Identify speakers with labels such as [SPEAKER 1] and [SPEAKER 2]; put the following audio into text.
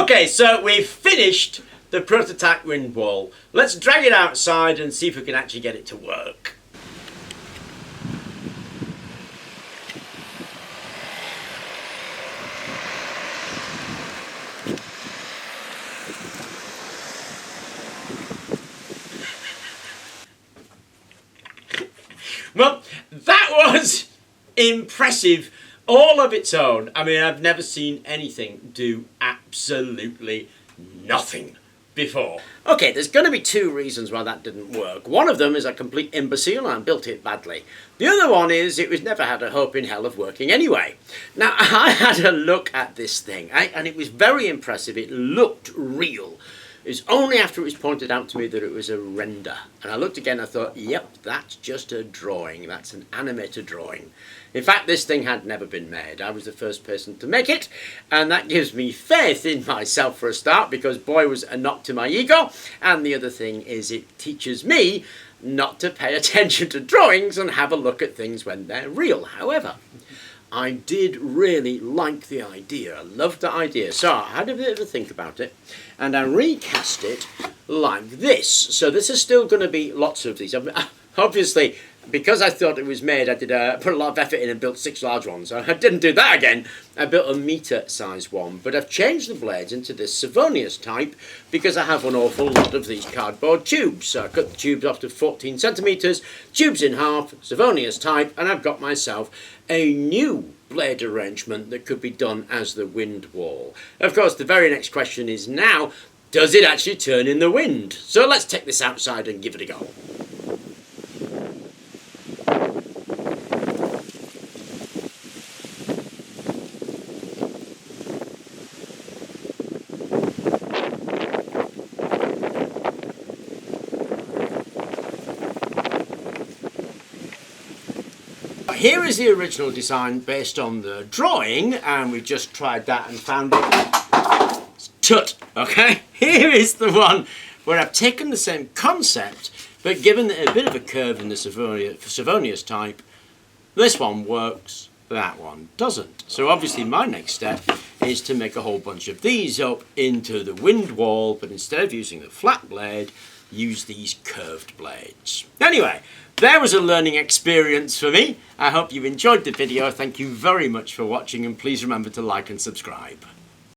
[SPEAKER 1] Okay, so we've finished the prototype wind wall. Let's drag it outside and see if we can actually get it to work. Well, that was impressive all of its own. I mean, I've never seen anything do absolutely nothing before. Okay, there's going to be two reasons why that didn't work. One of them is a complete imbecile and built it badly. The other one is it was never had a hope in hell of working anyway. Now, I had a look at this thing, and it was very impressive. It looked real. It was only after it was pointed out to me that it was a render. And I looked again and I thought, yep, that's just a drawing. That's an animated drawing. In fact, this thing had never been made. I was the first person to make it. And that gives me faith in myself for a start, because boy, was a knock to my ego. And the other thing is it teaches me not to pay attention to drawings and have a look at things when they're real. However, I did really like the idea. I loved the idea. So I had a bit of a think about it, and I recast it like this. So this is still going to be lots of these. Obviously, because I thought it was made, I did put a lot of effort in and built 6 large ones. So I didn't do that again. I built a metre size one, but I've changed the blades into this Savonius type because I have an awful lot of these cardboard tubes. So I cut the tubes off to 14 centimetres, tubes in half, Savonius type, and I've got myself a new blade arrangement that could be done as the wind wall. Of course, the very next question is now, does it actually turn in the wind? So let's take this outside and give it a go. Here is the original design based on the drawing, and we've just tried that and found it. Tut, okay? Here is the one where I've taken the same concept, but given it a bit of a curve in the Savonius type. This one works, that one doesn't. So obviously my next step is to make a whole bunch of these up into the wind wall, but instead of using the flat blade, use these curved blades. Anyway, there was a learning experience for me. I hope you enjoyed the video. Thank you very much for watching, and please remember to like and subscribe.